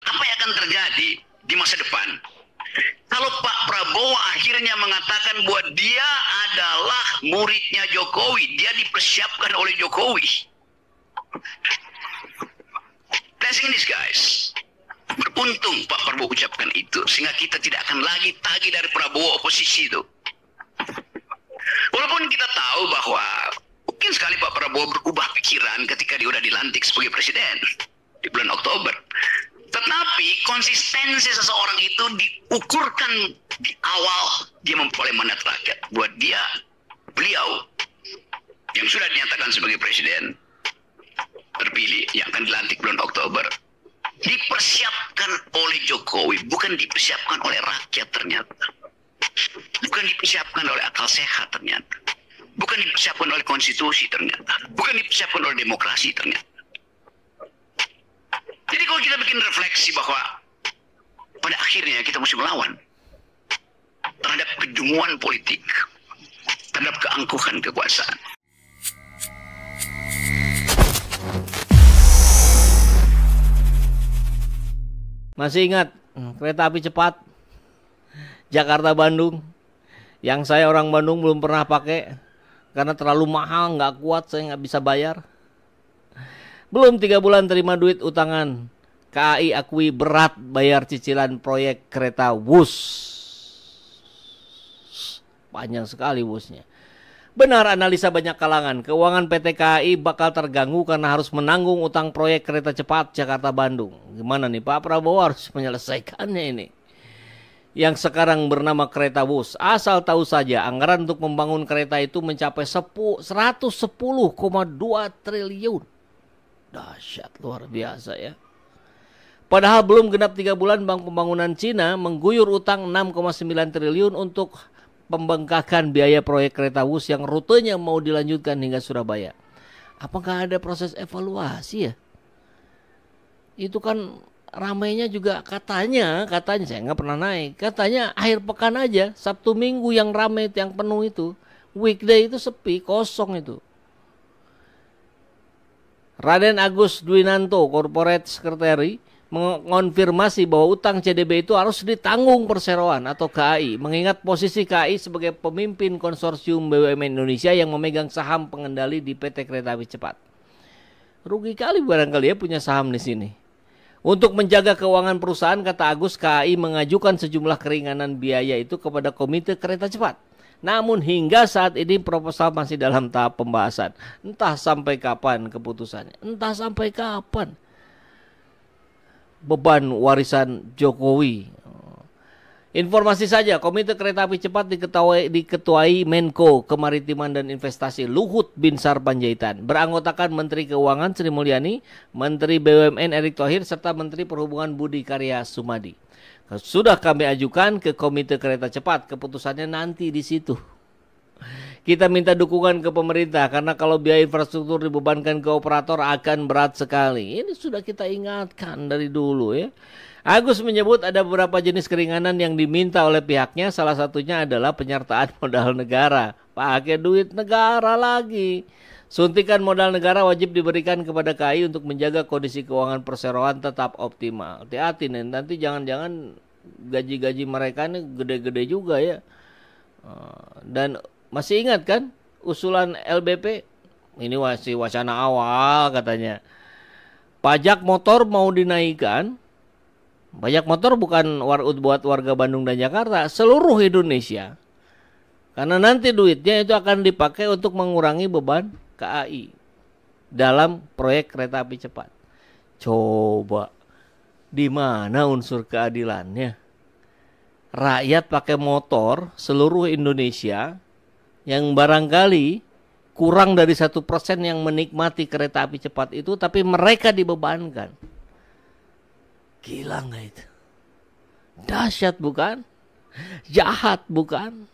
apa yang akan terjadi di masa depan kalau Pak Prabowo akhirnya mengatakan bahwa dia adalah muridnya Jokowi, dia dipersiapkan oleh Jokowi. Blessing in disguise. Beruntung Pak Prabowo ucapkan itu, sehingga kita tidak akan lagi tagih dari Prabowo oposisi itu. Walaupun kita tahu bahwa mungkin sekali Pak Prabowo berubah pikiran ketika dia sudah dilantik sebagai presiden di bulan Oktober. Tetapi konsistensi seseorang itu diukurkan di awal dia memperoleh mandat rakyat. Buat beliau yang sudah dinyatakan sebagai presiden terpilih yang akan dilantik bulan Oktober, dipersiapkan oleh Jokowi, bukan dipersiapkan oleh rakyat ternyata. Bukan dipersiapkan oleh akal sehat ternyata. Bukan dipersiapkan oleh konstitusi ternyata. Bukan dipersiapkan oleh demokrasi ternyata. Jadi kalau kita bikin refleksi bahwa pada akhirnya kita mesti melawan terhadap kedunguan politik, terhadap keangkuhan kekuasaan. Masih ingat kereta api cepat Jakarta-Bandung yang saya orang Bandung belum pernah pakai karena terlalu mahal, nggak kuat, saya nggak bisa bayar. Belum 3 bulan terima duit utangan. KAI akui berat bayar cicilan proyek kereta Wus. Panjang sekali Wusnya. Benar analisa banyak kalangan, keuangan PT KAI bakal terganggu karena harus menanggung utang proyek kereta cepat Jakarta-Bandung. Gimana nih, Pak Prabowo harus menyelesaikannya ini. Yang sekarang bernama kereta Wus. Asal tahu saja, anggaran untuk membangun kereta itu mencapai 110,2 triliun. Dahsyat, luar biasa ya. Padahal belum genap 3 bulan Bank Pembangunan Cina mengguyur utang 6,9 triliun untuk pembengkakan biaya proyek kereta Wus yang rutenya mau dilanjutkan hingga Surabaya. Apakah ada proses evaluasi ya? Itu kan ramainya juga katanya saya nggak pernah naik. Katanya akhir pekan aja, Sabtu Minggu yang ramai, yang penuh itu. Weekday itu sepi, kosong itu. Raden Agus Dwinanto, Corporate Secretary, mengonfirmasi bahwa utang CDB itu harus ditanggung perseroan atau KAI, mengingat posisi KAI sebagai pemimpin konsorsium BUMN Indonesia yang memegang saham pengendali di PT Kereta Api Cepat. Rugi kali barangkali ya punya saham di sini. Untuk menjaga keuangan perusahaan, kata Agus, KAI mengajukan sejumlah keringanan biaya itu kepada Komite Kereta Cepat. Namun hingga saat ini proposal masih dalam tahap pembahasan. Entah sampai kapan keputusannya. Entah sampai kapan beban warisan Jokowi. Informasi saja, Komite Kereta Api Cepat diketuai Menko Kemaritiman dan Investasi Luhut Binsar Panjaitan. Beranggotakan Menteri Keuangan Sri Mulyani, Menteri BUMN Erick Thohir, serta Menteri Perhubungan Budi Karya Sumadi. Sudah kami ajukan ke Komite Kereta Cepat, keputusannya nanti di situ. Kita minta dukungan ke pemerintah karena kalau biaya infrastruktur dibebankan ke operator akan berat sekali. Ini sudah kita ingatkan dari dulu ya. Agus menyebut ada beberapa jenis keringanan yang diminta oleh pihaknya, salah satunya adalah penyertaan modal negara. Pakai duit negara lagi. Suntikan modal negara wajib diberikan kepada KAI untuk menjaga kondisi keuangan perseroan tetap optimal. Hati-hati nih, nanti jangan-jangan gaji-gaji mereka ini gede-gede juga ya. Dan masih ingat kan usulan LBP? Ini masih wacana awal katanya. Pajak motor mau dinaikkan. Pajak motor bukan buat warga Bandung dan Jakarta, seluruh Indonesia. Karena nanti duitnya itu akan dipakai untuk mengurangi beban KAI dalam proyek kereta api cepat. Coba, di mana unsur keadilannya? Rakyat pakai motor seluruh Indonesia yang barangkali kurang dari 1% yang menikmati kereta api cepat itu, tapi mereka dibebankan. Gila nggak itu? Dahsyat bukan? Jahat bukan?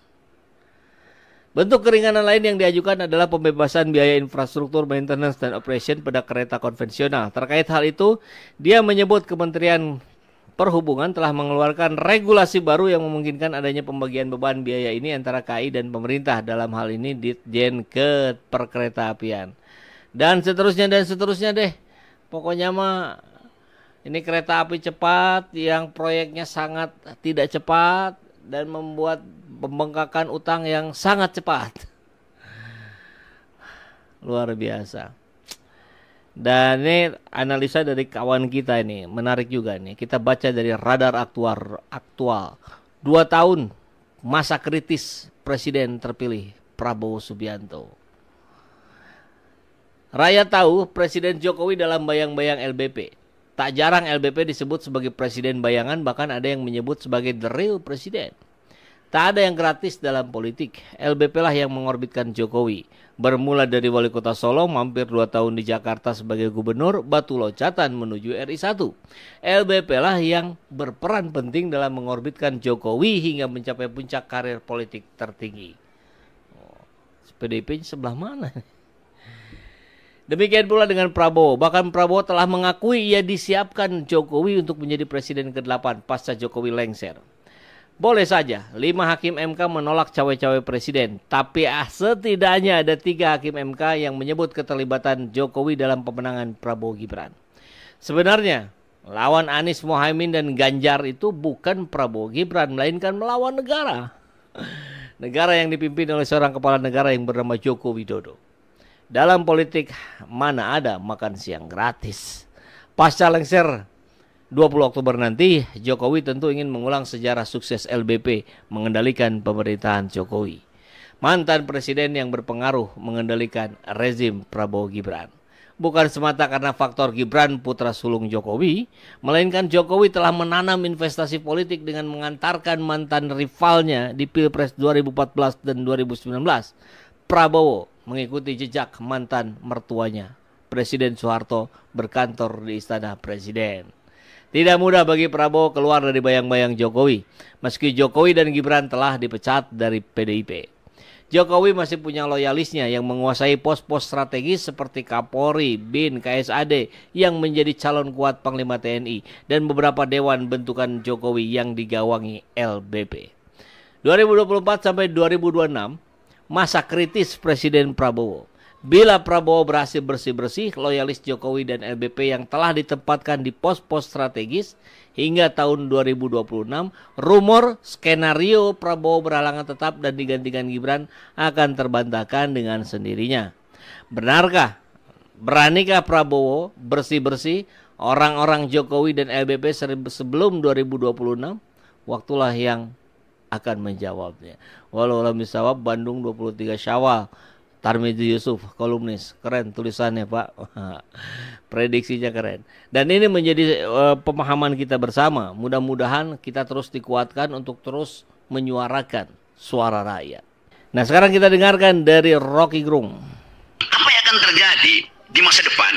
Bentuk keringanan lain yang diajukan adalah pembebasan biaya infrastruktur, maintenance, dan operation pada kereta konvensional. Terkait hal itu, dia menyebut Kementerian Perhubungan telah mengeluarkan regulasi baru yang memungkinkan adanya pembagian beban biaya ini antara KAI dan pemerintah, dalam hal ini Ditjen Perkeretaapian. Dan seterusnya deh. Pokoknya mah Ini kereta api cepat yang proyeknya sangat tidak cepat dan membuat pembengkakan utang yang sangat cepat. Luar biasa. Dan ini analisa dari kawan kita ini, menarik juga nih. Kita baca dari Radar Aktual. 2 tahun masa kritis Presiden terpilih Prabowo Subianto. Rakyat tahu Presiden Jokowi dalam bayang-bayang LBP. Tak jarang LBP disebut sebagai presiden bayangan, bahkan ada yang menyebut sebagai the real presiden. Tak ada yang gratis dalam politik. LBP lah yang mengorbitkan Jokowi. Bermula dari wali kota Solo, mampir 2 tahun di Jakarta sebagai gubernur, batu loncatan menuju RI1. LBP lah yang berperan penting dalam mengorbitkan Jokowi hingga mencapai puncak karir politik tertinggi. PDIP sebelah mana? Demikian pula dengan Prabowo. Bahkan Prabowo telah mengakui ia disiapkan Jokowi untuk menjadi presiden ke-8 pasca Jokowi lengser. Boleh saja 5 hakim MK menolak cawe-cawe presiden, tapi setidaknya ada 3 hakim MK yang menyebut keterlibatan Jokowi dalam pemenangan Prabowo Gibran. Sebenarnya lawan Anies Mohaimin dan Ganjar itu bukan Prabowo Gibran, melainkan melawan negara. Negara yang dipimpin oleh seorang kepala negara yang bernama Joko Widodo. Dalam politik mana ada makan siang gratis. Pasca lengser 20 Oktober nanti, Jokowi tentu ingin mengulang sejarah sukses LBP mengendalikan pemerintahan Jokowi. Mantan presiden yang berpengaruh mengendalikan rezim Prabowo Gibran. Bukan semata karena faktor Gibran putra sulung Jokowi, melainkan Jokowi telah menanam investasi politik dengan mengantarkan mantan rivalnya di Pilpres 2014 dan 2019. Prabowo mengikuti jejak mantan mertuanya, Presiden Soeharto, berkantor di Istana Presiden. Tidak mudah bagi Prabowo keluar dari bayang-bayang Jokowi, meski Jokowi dan Gibran telah dipecat dari PDIP. Jokowi masih punya loyalisnya yang menguasai pos-pos strategis seperti Kapolri, BIN, KSAD yang menjadi calon kuat Panglima TNI dan beberapa dewan bentukan Jokowi yang digawangi LBP. 2024 sampai 2026 masa kritis Presiden Prabowo. Bila Prabowo berhasil bersih-bersih, loyalis Jokowi dan LBP yang telah ditempatkan di pos-pos strategis hingga tahun 2026, rumor skenario Prabowo berhalangan tetap dan digantikan Gibran akan terbantahkan dengan sendirinya. Benarkah? Beranikah Prabowo bersih-bersih orang-orang Jokowi dan LBP sebelum 2026? Waktulah yang akan menjawabnya. Walau alam bisawab, Bandung 23 Syawal. Tarmizi Yusuf, kolumnis, keren tulisannya Pak, prediksinya keren. Dan ini menjadi pemahaman kita bersama. Mudah-mudahan kita terus dikuatkan untuk terus menyuarakan suara rakyat. Nah sekarang kita dengarkan dari Rocky Gerung. Apa yang akan terjadi di masa depan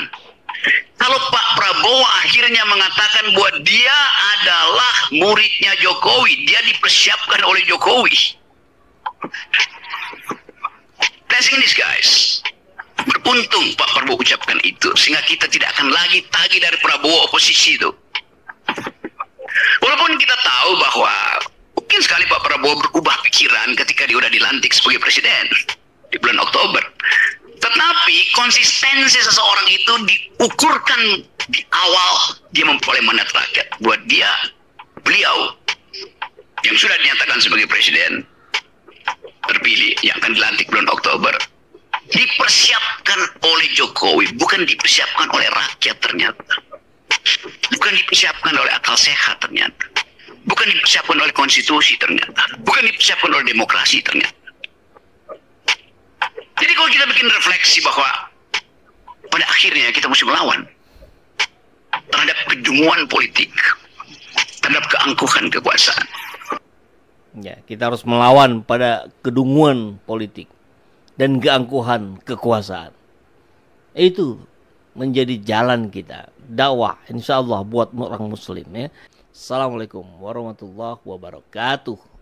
kalau Pak Prabowo akhirnya mengatakan bahwa dia adalah muridnya Jokowi, dia dipersiapkan oleh Jokowi. Blessing in disguise. Beruntung Pak Prabowo ucapkan itu, sehingga kita tidak akan lagi tagih dari Prabowo oposisi itu. Walaupun kita tahu bahwa mungkin sekali Pak Prabowo berubah pikiran ketika dia sudah dilantik sebagai presiden di bulan Oktober. Tetapi konsistensi seseorang itu diukurkan di awal dia memperoleh mandat rakyat. Buat beliau yang sudah dinyatakan sebagai presiden terpilih yang akan dilantik bulan Oktober dipersiapkan oleh Jokowi, bukan dipersiapkan oleh rakyat ternyata, bukan dipersiapkan oleh akal sehat ternyata, bukan dipersiapkan oleh konstitusi ternyata, bukan dipersiapkan oleh demokrasi ternyata. Jadi kalau kita bikin refleksi bahwa pada akhirnya kita mesti melawan terhadap kedunguan politik, terhadap keangkuhan kekuasaan. Ya, kita harus melawan pada kedunguan politik dan keangkuhan kekuasaan. Itu menjadi jalan kita dakwah insyaallah buat orang muslim ya. Assalamualaikum warahmatullahi wabarakatuh.